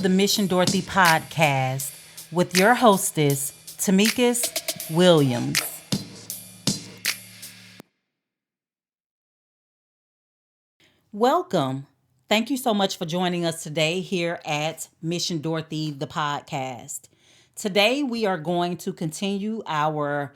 the Mission Dorothy podcast with your hostess, Tamika's Williams. Welcome. Thank you so much for joining us today here at Mission Dorothy, the podcast. Today, we are going to continue our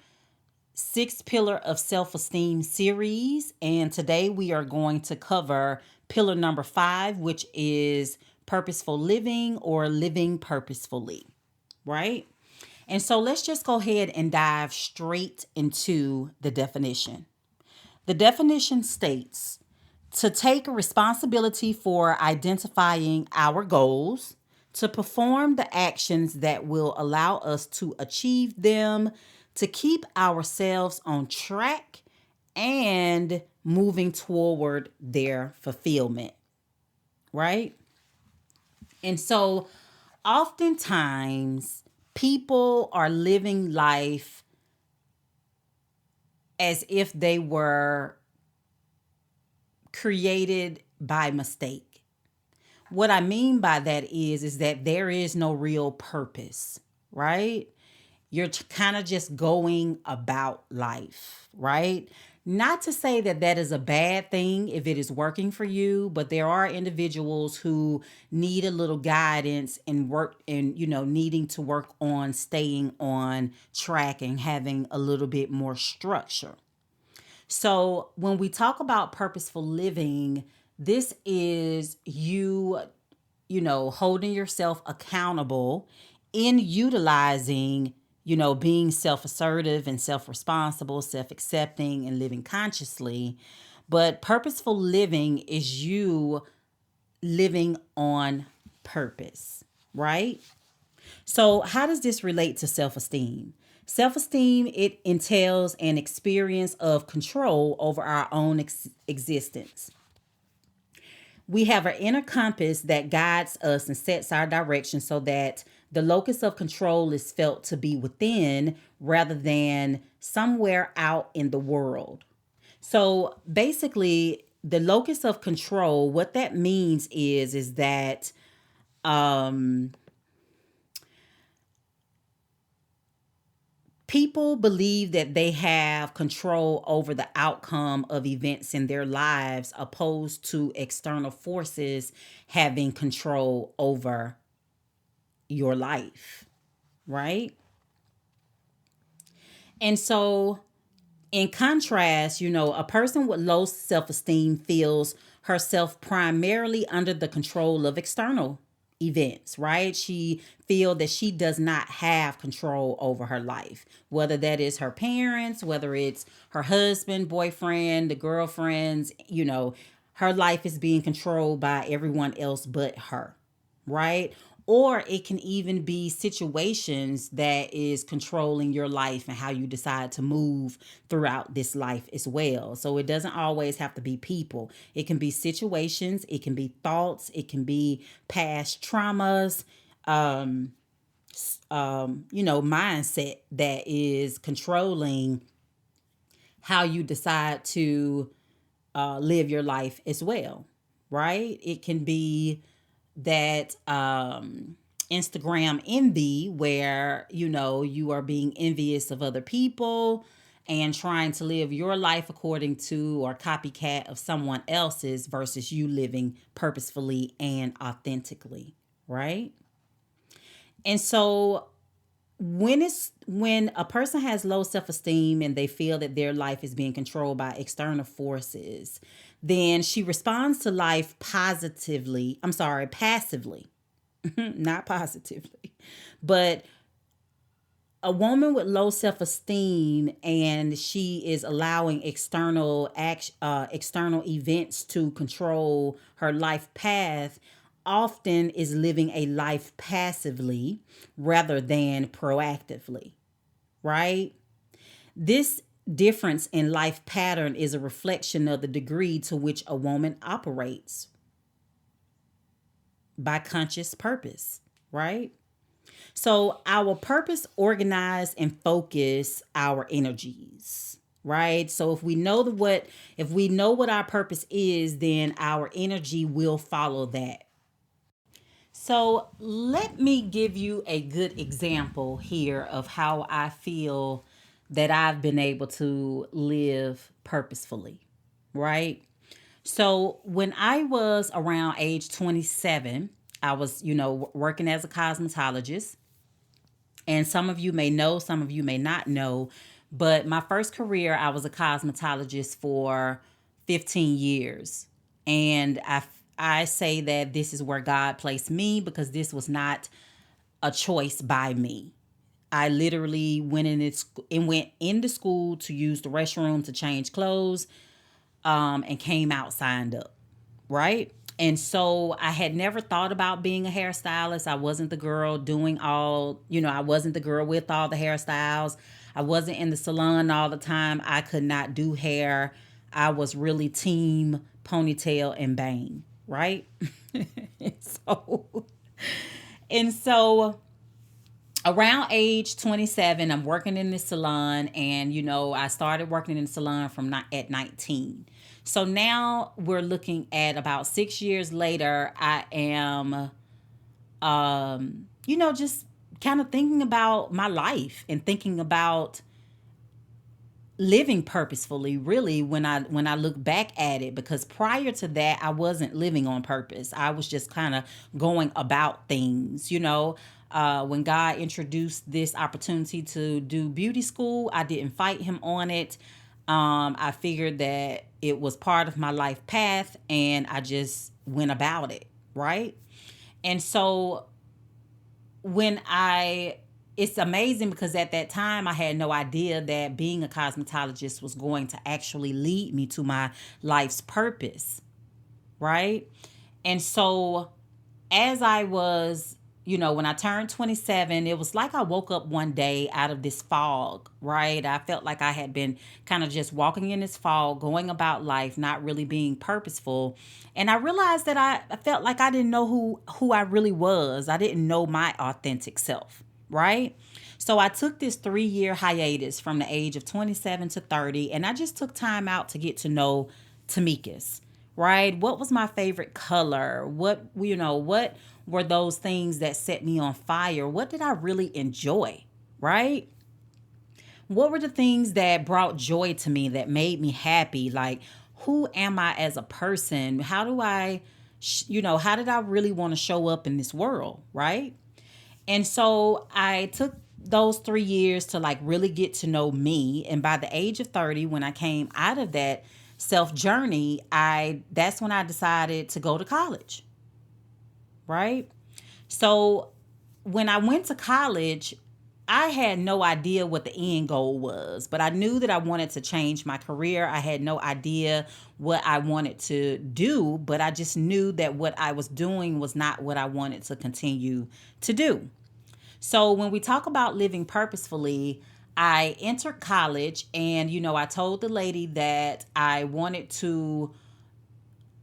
six pillar of self-esteem series. And today we are going to cover pillar number 5, which is purposeful living or living purposefully, right? And so let's just go ahead and dive straight into the definition. The definition states to take responsibility for identifying our goals, to perform the actions that will allow us to achieve them, to keep ourselves on track, and moving toward their fulfillment, right? And so oftentimes people are living life as if they were created by mistake. What I mean by that is that there is no real purpose, right? You're kind of just going about life, right? Not to say that that is a bad thing if it is working for you, but there are individuals who need a little guidance and work and, needing to work on staying on track and having a little bit more structure. So when we talk about purposeful living, this is holding yourself accountable in utilizing, being self-assertive and self-responsible, self-accepting and living consciously. But purposeful living is you living on purpose, right? So, how does this relate to self-esteem? Self-esteem, it entails an experience of control over our own existence. We have an inner compass that guides us and sets our direction so that the locus of control is felt to be within rather than somewhere out in the world. So basically, the locus of control, what that means is that people believe that they have control over the outcome of events in their lives opposed to external forces having control over your life, right? And so, in contrast, a person with low self esteem feels herself primarily under the control of external events, right? She feel that she does not have control over her life, whether that is her parents, whether it's her husband, boyfriend, the girlfriends, her life is being controlled by everyone else but her, right? Or it can even be situations that is controlling your life and how you decide to move throughout this life as well. So it doesn't always have to be people. It can be situations, it can be thoughts, it can be past traumas, mindset that is controlling how you decide to live your life as well, right? It can be that Instagram envy where you are being envious of other people and trying to live your life according to or copycat of someone else's versus you living purposefully and authentically, right? And so when a person has low self-esteem and they feel that their life is being controlled by external forces, then she responds to life passively, not positively. But a woman with low self-esteem and she is allowing external events to control her life path often is living a life passively rather than proactively, right? This difference in life pattern is a reflection of the degree to which a woman operates by conscious purpose, right? So our purpose organize and focus our energies, right? So if we know what our purpose is, then our energy will follow that. So let me give you a good example here of how I feel that I've been able to live purposefully, right? So when I was around age 27, I was, working as a cosmetologist. And some of you may know, some of you may not know, but my first career, I was a cosmetologist for 15 years. And I say that this is where God placed me because this was not a choice by me. I literally went into school to use the restroom to change clothes, and came out signed up, right? And so I had never thought about being a hairstylist. I wasn't the girl doing all, I wasn't the girl with all the hairstyles. I wasn't in the salon all the time. I could not do hair. I was really team ponytail and bang, right? so and so around age 27, I'm working in the salon, and I started working in the salon from not at 19. So now we're looking at about 6 years later. I am just kind of thinking about my life and thinking about living purposefully, really, when I look back at it, because prior to that I wasn't living on purpose. I was just kind of going about things. When God introduced this opportunity to do beauty school, I didn't fight him on it. I figured that it was part of my life path, and I just went about it, right? And so when I it's amazing because at that time I had no idea that being a cosmetologist was going to actually lead me to my life's purpose, right? And so as I was, when I turned 27, it was like I woke up one day out of this fog, right? I felt like I had been kind of just walking in this fog, going about life, not really being purposeful. And I realized that I felt like I didn't know who I really was. I didn't know my authentic self, right? So I took this 3-year hiatus from the age of 27 to 30, and I just took time out to get to know Tamika's, right? What was my favorite color? What were those things that set me on fire? What did I really enjoy, right? What were the things that brought joy to me, that made me happy? Like, who am I as a person? How do I, how did I really want to show up in this world, right? And so I took those 3 years to like really get to know me. And by the age of 30, when I came out of that self journey, that's when I decided to go to college, right? So when I went to college, I had no idea what the end goal was, but I knew that I wanted to change my career. I had no idea what I wanted to do, but I just knew that what I was doing was not what I wanted to continue to do. So when we talk about living purposefully, I entered college, and I told the lady that I wanted to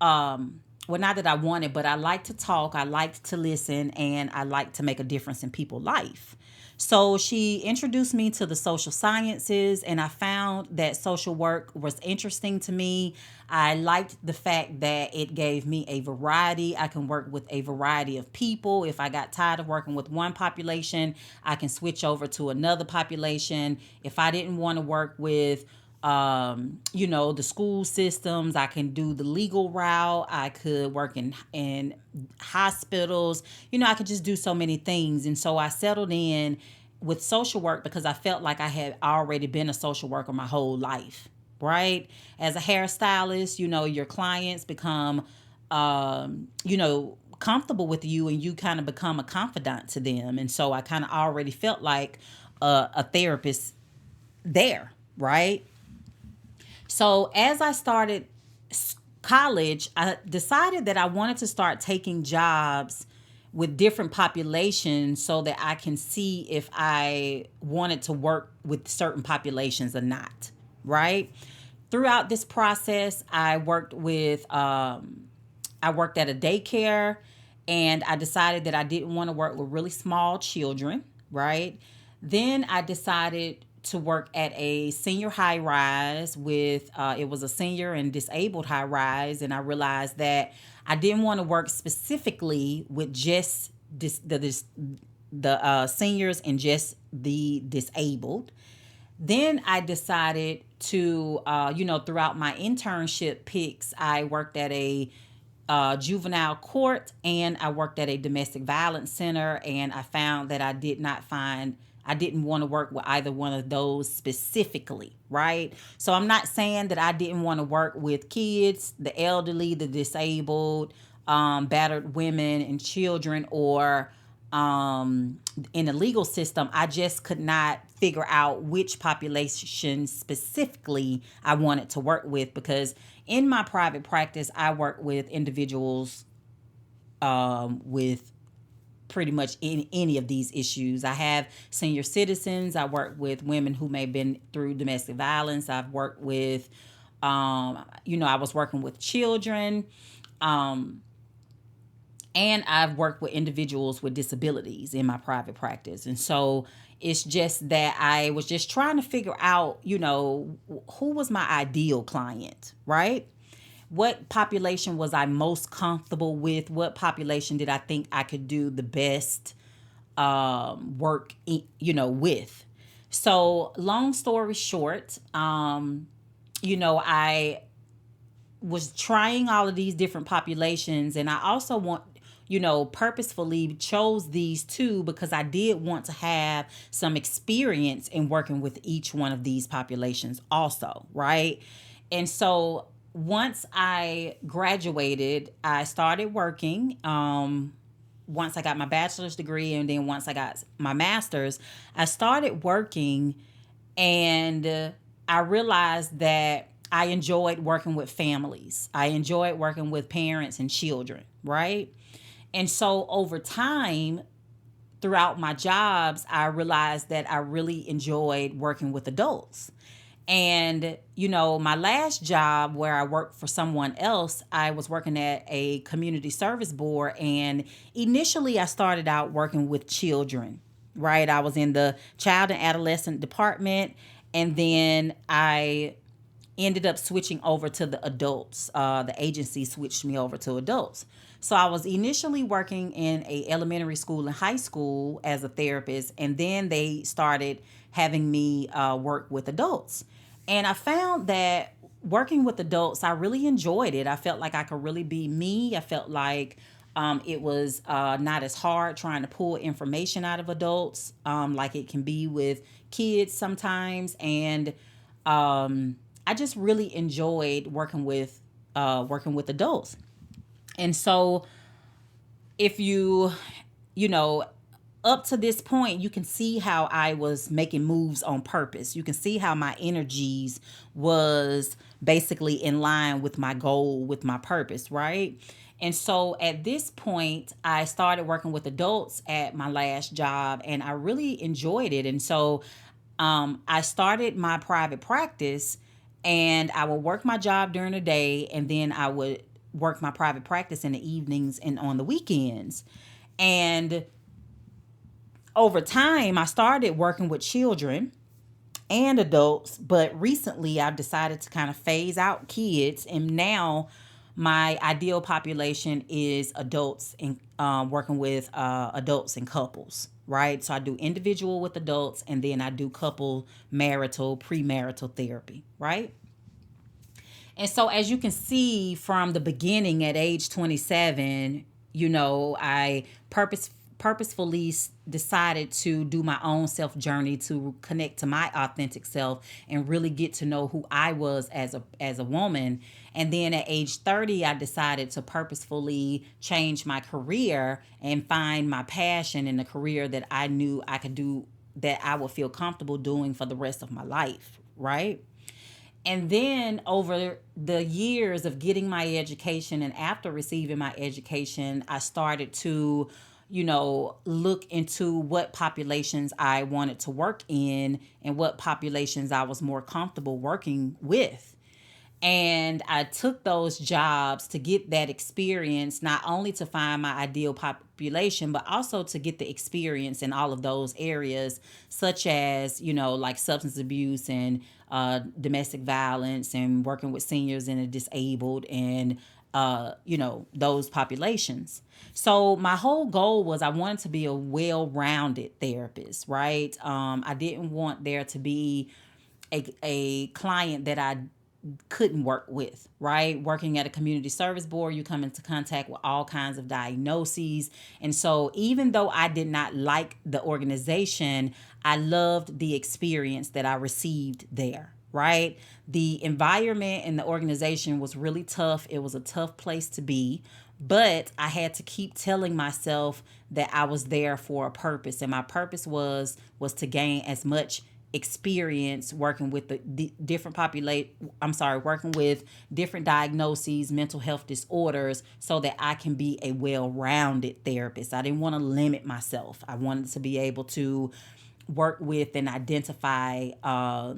well, not that I wanted, but I like to talk, I liked to listen, and I like to make a difference in people's life. So she introduced me to the social sciences, and I found that social work was interesting to me. I liked the fact that it gave me a variety. I can work with a variety of people. If I got tired of working with one population, I can switch over to another population. If I didn't want to work with the school systems, I can do the legal route. I could work in hospitals. I could just do so many things. And so I settled in with social work because I felt like I had already been a social worker my whole life, right? As a hairstylist, your clients become comfortable with you, and you kind of become a confidant to them. And so I kind of already felt like a therapist there, right? So as I started college, I decided that I wanted to start taking jobs with different populations so that I can see if I wanted to work with certain populations or not, right? Throughout this process, I worked at a daycare, and I decided that I didn't want to work with really small children, right? Then I decided to work at a senior high rise it was a senior and disabled high rise. And I realized that I didn't want to work specifically with just the seniors and just the disabled. Then I decided to, throughout my internship picks, I worked at a juvenile court and I worked at a domestic violence center. And I found that I didn't want to work with either one of those specifically, right? So I'm not saying that I didn't want to work with kids, the elderly, the disabled, battered women and children, or in the legal system. I just could not figure out which population specifically I wanted to work with, because in my private practice, I work with individuals with pretty much any of these issues. I have senior citizens. I work with women who may have been through domestic violence. I've worked with, I was working with children. And I've worked with individuals with disabilities in my private practice. And so it's just that I was just trying to figure out, who was my ideal client, right? What population was I most comfortable with? What population did I think I could do the best work, with? So long story short, I was trying all of these different populations, and I also purposefully chose these two because I did want to have some experience in working with each one of these populations also, right? And so once I graduated, I started working. Once I got my bachelor's degree, and then once I got my master's, I started working, and I realized that I enjoyed working with families. I enjoyed working with parents and children, right? And so over time, throughout my jobs, I realized that I really enjoyed working with adults. And, my last job where I worked for someone else, I was working at a community service board. And initially, I started out working with children, right? I was in the child and adolescent department. And then I ended up switching over to the adults. The agency switched me over to adults. So I was initially working in a elementary school and high school as a therapist, and then they started having me work with adults. And I found that working with adults, I really enjoyed it. I felt like I could really be me. I felt like it was not as hard trying to pull information out of adults, like it can be with kids sometimes. And I just really enjoyed working with adults. And so if you know, up to this point, you can see how I was making moves on purpose. You can see how my energies was basically in line with my goal, with my purpose, right? And so at this point, I started working with adults at my last job, and I really enjoyed it. And so I started my private practice, and I would work my job during the day, and then I would work my private practice in the evenings and on the weekends. And over time, I started working with children and adults, but recently I've decided to kind of phase out kids, and now my ideal population is adults, and working with adults and couples, right? So I do individual with adults, and then I do couple, marital, premarital therapy, right? And so, as you can see from the beginning at age 27, I purposefully decided to do my own self journey to connect to my authentic self and really get to know who I was as a woman. And then at age 30, I decided to purposefully change my career and find my passion in a career that I knew I could do, that I would feel comfortable doing for the rest of my life, right? And then over the years of getting my education, and after receiving my education, I started to, look into what populations I wanted to work in and what populations I was more comfortable working with. And I took those jobs to get that experience, not only to find my ideal population, but also to get the experience in all of those areas, such as, like substance abuse and domestic violence, and working with seniors and the disabled, and those populations. So my whole goal was I wanted to be a well-rounded therapist, right? I didn't want there to be a client that I couldn't work with, right? Working at a community service board, you come into contact with all kinds of diagnoses. And so even though I did not like the organization, I loved the experience that I received there, right? The environment and the organization was really tough. It was a tough place to be, but I had to keep telling myself that I was there for a purpose, and my purpose was to gain as much experience working with the different working with different diagnoses, mental health disorders, so that I can be a well-rounded therapist. I didn't want to limit myself. I wanted to be able to work with and identify I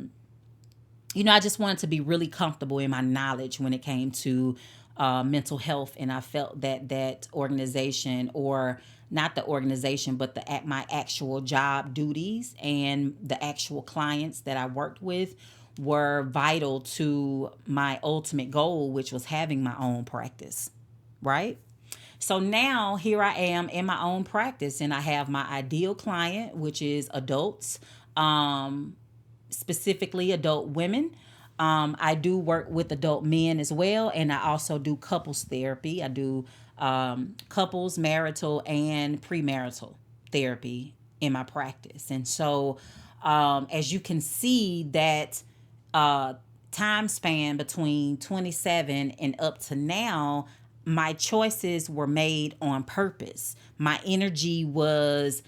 just wanted to be really comfortable in my knowledge when it came to mental health. And I felt that that organization, or not the organization, but my actual job duties and the actual clients that I worked with were vital to my ultimate goal, which was having my own practice, right? So now here I am in my own practice, and I have my ideal client, which is adults, specifically adult women. I do work with adult men as well, and I also do couples therapy. I do couples, marital, and premarital therapy in my practice. And so, as you can see, that time span between 27 and up to now, my choices were made on purpose. My energy was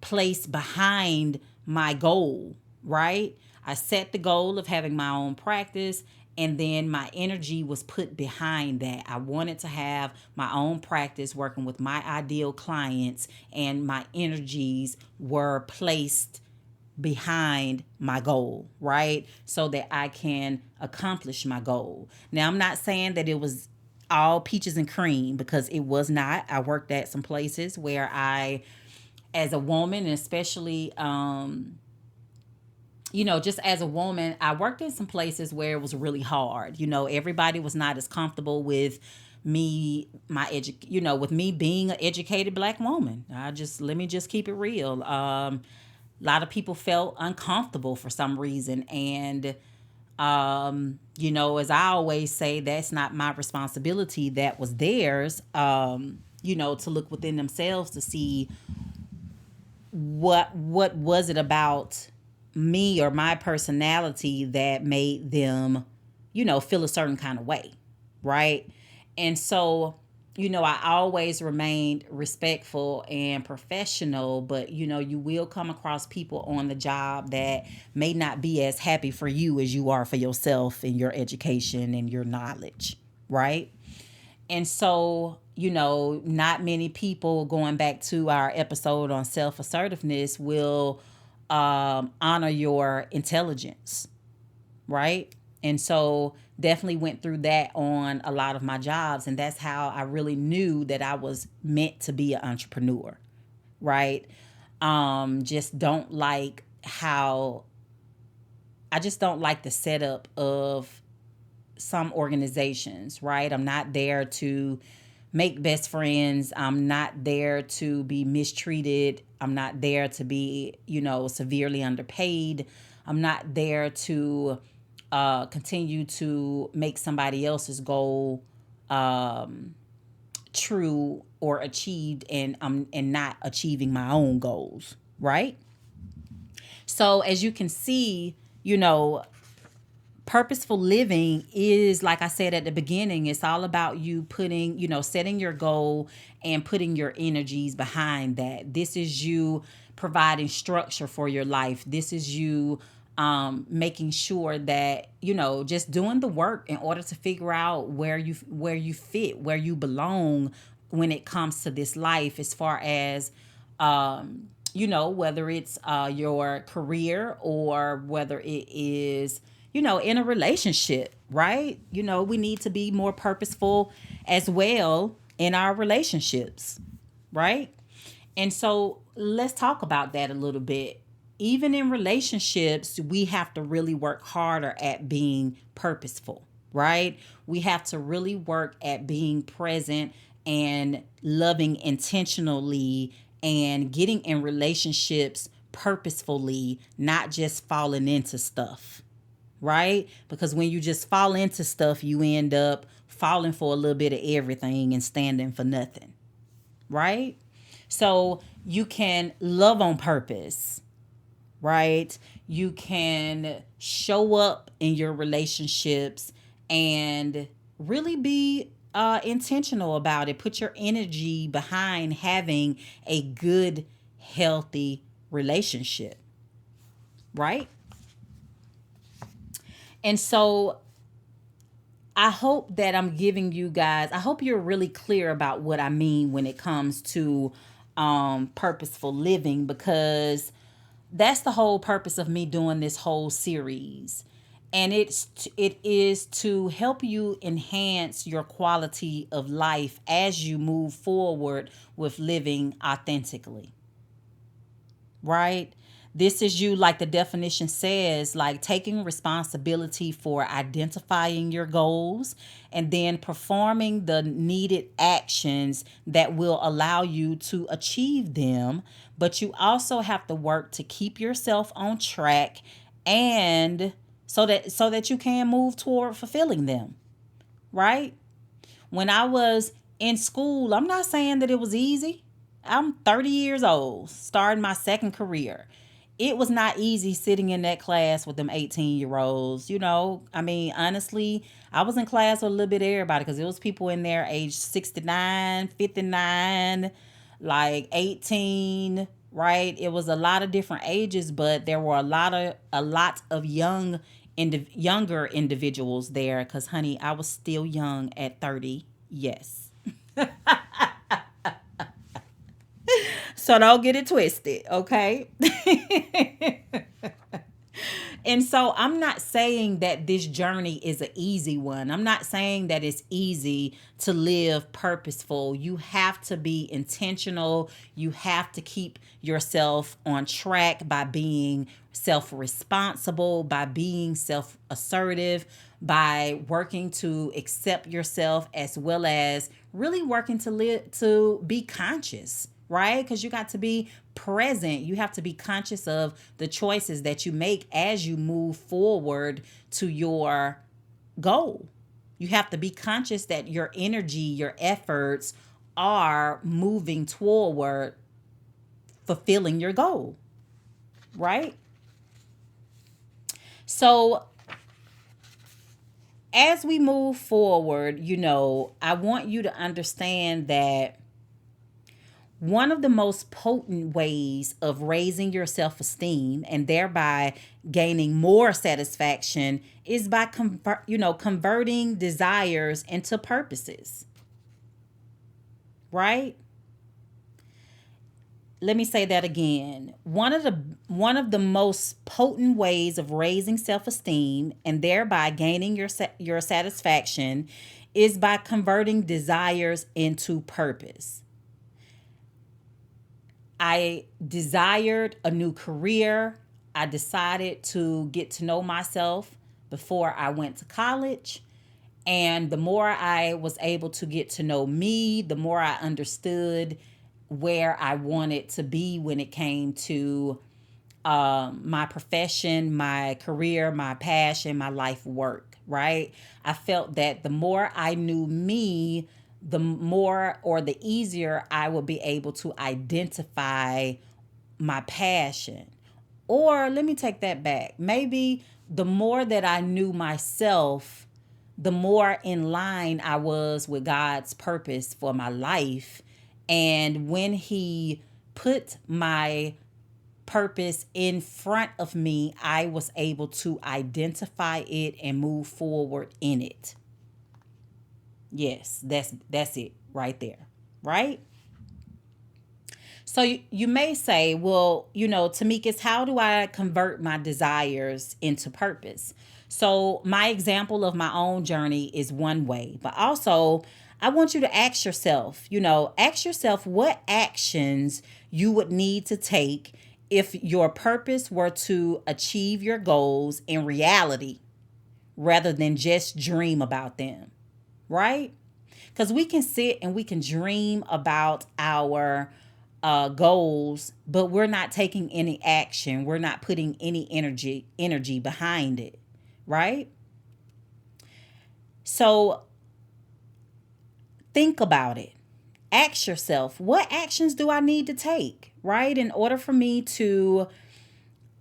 placed behind my goal, right? I set the goal of having my own practice, and then my energy was put behind that. I wanted to have my own practice working with my ideal clients, and my energies were placed behind my goal, right? So that I can accomplish my goal. Now, I'm not saying that it was all peaches and cream, because it was not. I worked at some places where I, as a woman, and especially just as a woman, I worked in some places where it was really hard. Everybody was not as comfortable with me, with me being an educated Black woman. Let me just keep it real. A lot of people felt uncomfortable for some reason, and as I always say, that's not my responsibility. That was theirs. To look within themselves to see what was it about me or my personality that made them, feel a certain kind of way, right? And so, I always remained respectful and professional, but, you will come across people on the job that may not be as happy for you as you are for yourself and your education and your knowledge, right? And so, not many people, going back to our episode on self-assertiveness, will honor your intelligence, right? And so definitely went through that on a lot of my jobs. And that's how I really knew that I was meant to be an entrepreneur, right? Just don't like how, I just don't like the setup of some organizations, right? I'm not there to make best friends. I'm not there to be mistreated. I'm not there to be, severely underpaid. I'm not there to continue to make somebody else's goal true or achieved, and not achieving my own goals, right? So as you can see, purposeful living is, like I said at the beginning, it's all about you putting, setting your goal and putting your energies behind that. This is you providing structure for your life. This is you making sure that, just doing the work in order to figure out where you fit, where you belong when it comes to this life, as far as whether it's your career, or whether it is, in a relationship, right? We need to be more purposeful as well in our relationships, right? And so let's talk about that a little bit. Even in relationships, we have to really work harder at being purposeful, right? We have to really work at being present and loving intentionally and getting in relationships purposefully, not just falling into stuff, right? Because when you just fall into stuff, you end up falling for a little bit of everything and standing for nothing, right? So you can love on purpose, right? You can show up in your relationships and really be intentional about it. Put your energy behind having a good, healthy relationship, right? And so I hope that I'm giving you guys, I hope you're really clear about what I mean when it comes to purposeful living, because that's the whole purpose of me doing this whole series. And it is to help you enhance your quality of life as you move forward with living authentically, right? This is you, like the definition says, like taking responsibility for identifying your goals and then performing the needed actions that will allow you to achieve them. But you also have to work to keep yourself on track and so that you can move toward fulfilling them, right? When I was in school, I'm not saying that it was easy. I'm 30 years old, starting my second career. It was not easy sitting in that class with them 18-year-olds. I mean, honestly, I was in class with a little bit of everybody because there was people in there age 69, 59, like 18, right? It was a lot of different ages, but there were a lot of younger individuals there because, honey, I was still young at 30. Yes. So don't get it twisted, okay? And so I'm not saying that this journey is an easy one. I'm not saying that it's easy to live purposeful. You have to be intentional. You have to keep yourself on track by being self-responsible, by being self-assertive, by working to accept yourself, as well as really working to be conscious, right? Because you got to be present. You have to be conscious of the choices that you make as you move forward to your goal. You have to be conscious that your energy, your efforts are moving toward fulfilling your goal, right? So as we move forward, I want you to understand that one of the most potent ways of raising your self-esteem and thereby gaining more satisfaction is by converting desires into purposes, right? Let me say that again. One of the most potent ways of raising self-esteem and thereby gaining your satisfaction is by converting desires into purpose. I desired a new career. I decided to get to know myself before I went to college. And the more I was able to get to know me, the more I understood where I wanted to be when it came to my profession, my career, my passion, my life work, right? I felt that the more I knew me, the more or the easier I would be able to identify my passion. Or let me take that back. Maybe the more that I knew myself, the more in line I was with God's purpose for my life. And when He put my purpose in front of me, I was able to identify it and move forward in it. Yes, that's it right there, right? So you may say, well, Tamikis, how do I convert my desires into purpose? So my example of my own journey is one way, but also I want you to ask yourself what actions you would need to take if your purpose were to achieve your goals in reality, rather than just dream about them, right? Because we can sit and we can dream about our goals, but we're not taking any action. We're not putting any energy behind it, right? So think about it. Ask yourself, what actions do I need to take, right, in order for me to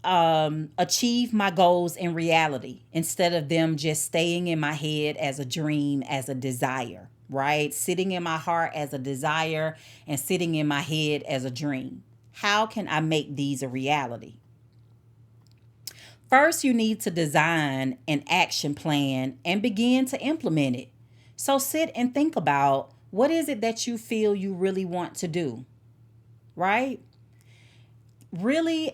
achieve my goals in reality instead of them just staying in my head as a dream, as a desire, right? Sitting in my heart as a desire and sitting in my head as a dream. How can I make these a reality? First, you need to design an action plan and begin to implement it. So sit and think about, what is it that you feel you really want to do, right? Really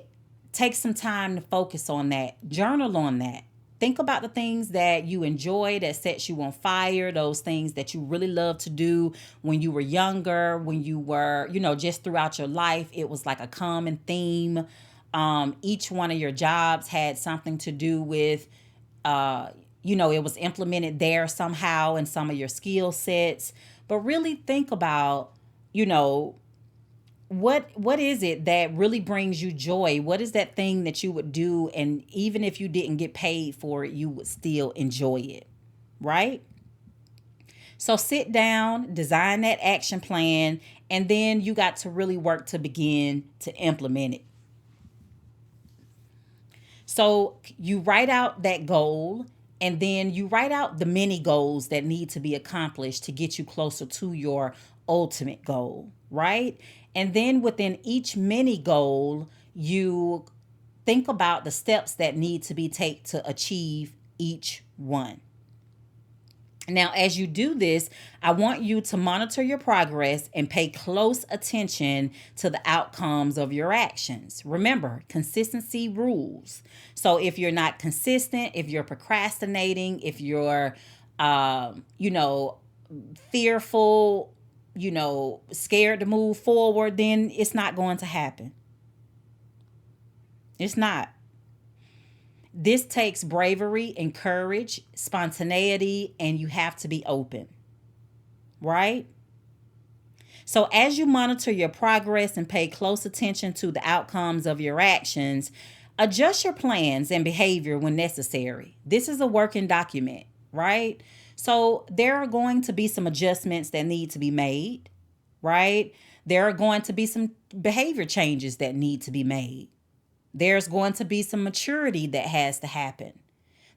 take some time to focus on that. Journal on that. Think about the things that you enjoy, that sets you on fire, those things that you really love to do when you were younger, when you were, just throughout your life. It was like a common theme. Each one of your jobs had something to do with, it was implemented there somehow in some of your skill sets. But really think about, what is it that really brings you joy? What is that thing that you would do, and even if you didn't get paid for it, you would still enjoy it, right? So sit down, design that action plan, and then you got to really work to begin to implement it. So you write out that goal, and then you write out the mini goals that need to be accomplished to get you closer to your ultimate goal, right? And then within each mini goal, you think about the steps that need to be taken to achieve each one. Now, as you do this, I want you to monitor your progress and pay close attention to the outcomes of your actions. Remember, consistency rules. So if you're not consistent, if you're procrastinating, if you're, fearful, scared to move forward, then it's not going to happen. It's not. This takes bravery and courage, spontaneity, and you have to be open, right? So as you monitor your progress and pay close attention to the outcomes of your actions, adjust your plans and behavior when necessary. This is a working document, right? So there are going to be some adjustments that need to be made, right? There are going to be some behavior changes that need to be made. There's going to be some maturity that has to happen.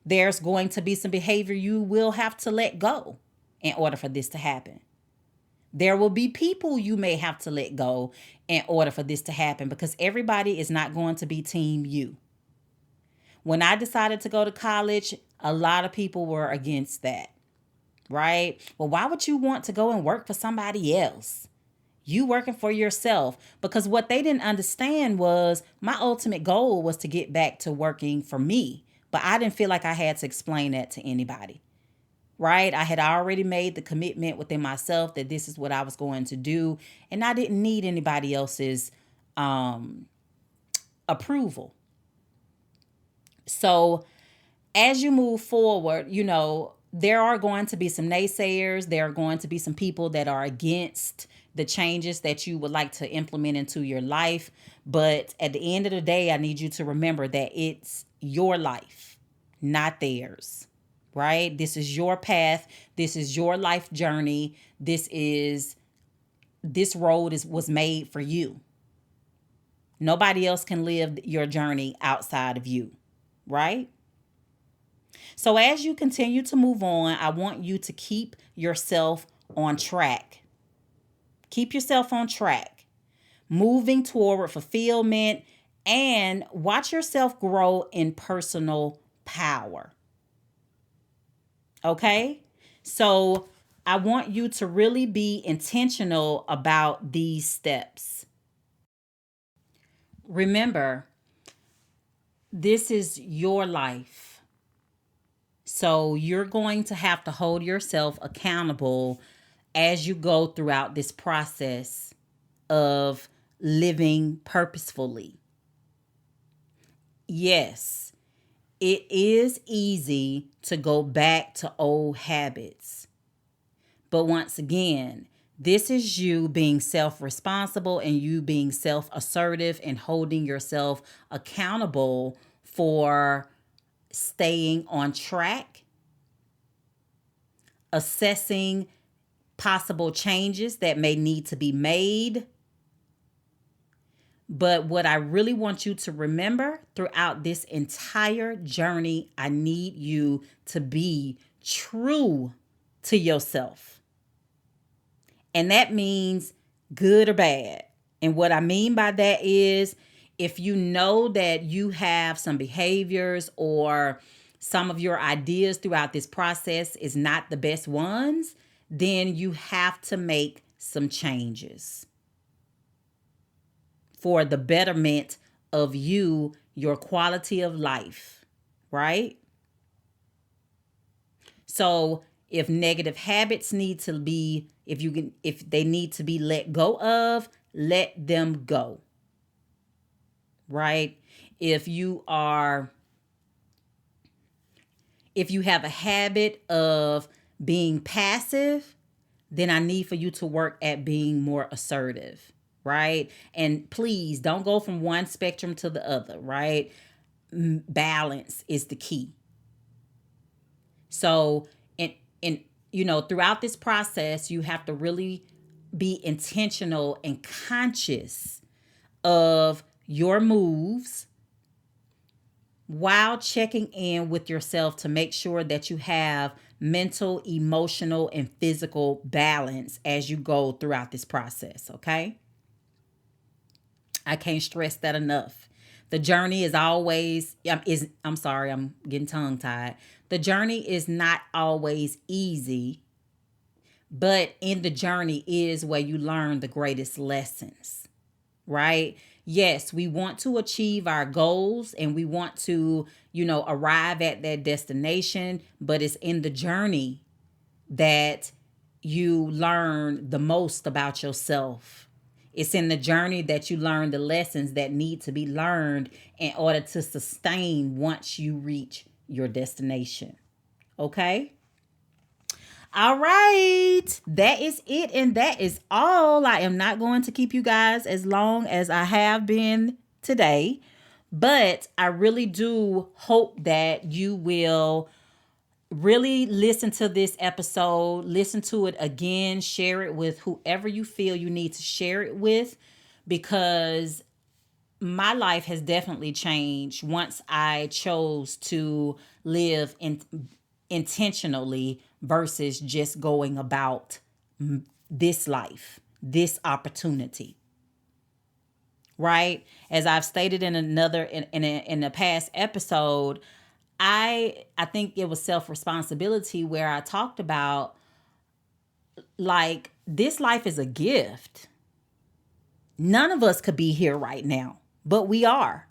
There's going to be some behavior you will have to let go in order for this to happen. There will be people you may have to let go in order for this to happen, because everybody is not going to be team you. When I decided to go to college, a lot of people were against that, right? Well, why would you want to go and work for somebody else? You working for yourself. Because what they didn't understand was my ultimate goal was to get back to working for me. But I didn't feel like I had to explain that to anybody, right? I had already made the commitment within myself that this is what I was going to do. And I didn't need anybody else's approval. So as you move forward, there are going to be some naysayers. There are going to be some people that are against the changes that you would like to implement into your life. But at the end of the day, I need you to remember that it's your life, not theirs, right? This is your path. This is your life journey. This road was made for you. Nobody else can live your journey outside of you, right? So as you continue to move on, I want you to keep yourself on track. Keep yourself on track, moving toward fulfillment, and watch yourself grow in personal power. Okay? So I want you to really be intentional about these steps. Remember, this is your life. So you're going to have to hold yourself accountable as you go throughout this process of living purposefully. Yes, It is easy to go back to old habits. But once again, this is you being self responsible and you being self assertive and holding yourself accountable for staying on track, assessing possible changes that may need to be made. But what I really want you to remember throughout this entire journey, I need you to be true to yourself. And that means good or bad. And what I mean by that is if you know that you have some behaviors or some of your ideas throughout this process is not the best ones, then you have to make some changes for the betterment of you, your quality of life, right? So if negative habits need to be, if they need to be let go of, let them go. Right? If you have a habit of being passive, then I need for you to work at being more assertive, right? And please don't go from one spectrum to the other, right? Balance is the key. So, in throughout this process, you have to really be intentional and conscious of your moves while checking in with yourself to make sure that you have mental, emotional, and physical balance as you go throughout this process, okay? I can't stress that enough. The journey is always I'm sorry, I'm getting tongue tied. The journey is not always easy, but in the journey is where you learn the greatest lessons, right? Yes, we want to achieve our goals and we want to, arrive at that destination, but it's in the journey that you learn the most about yourself. It's in the journey that you learn the lessons that need to be learned in order to sustain once you reach your destination. Okay? All right. That is it. And that is all. I am not going to keep you guys as long as I have been today. But I really do hope that you will really listen to this episode, listen to it again, share it with whoever you feel you need to share it with, because my life has definitely changed once I chose to live intentionally versus just going about this life, this opportunity. Right? As I've stated in a past episode, I think it was self-responsibility where I talked about like this life is a gift. None of us could be here right now, but we are.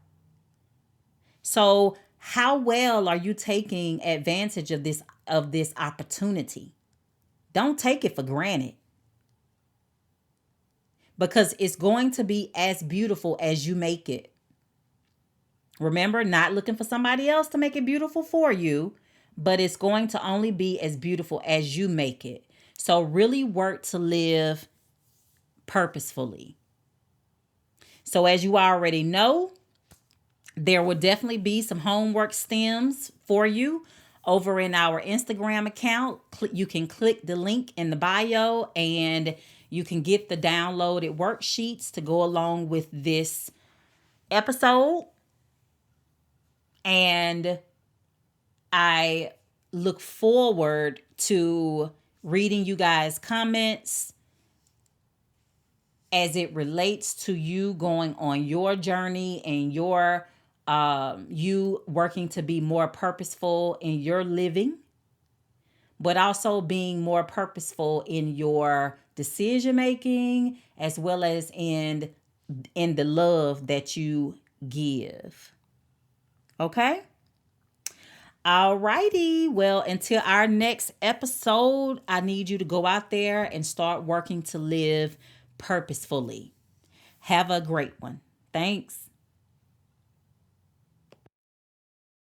So, how well are you taking advantage of this opportunity? Don't take it for granted. Because it's going to be as beautiful as you make it. Remember, not looking for somebody else to make it beautiful for you, but it's going to only be as beautiful as you make it. So really work to live purposefully. So as you already know, there will definitely be some homework stems for you over in our Instagram account. You can click the link in the bio and you can get the downloaded worksheets to go along with this episode. And I look forward to reading you guys' comments as it relates to you going on your journey and you working to be more purposeful in your living, but also being more purposeful in your decision making as well as in the love that you give. Okay? All righty. Well, until our next episode, I need you to go out there and start working to live purposefully. Have a great one. Thanks.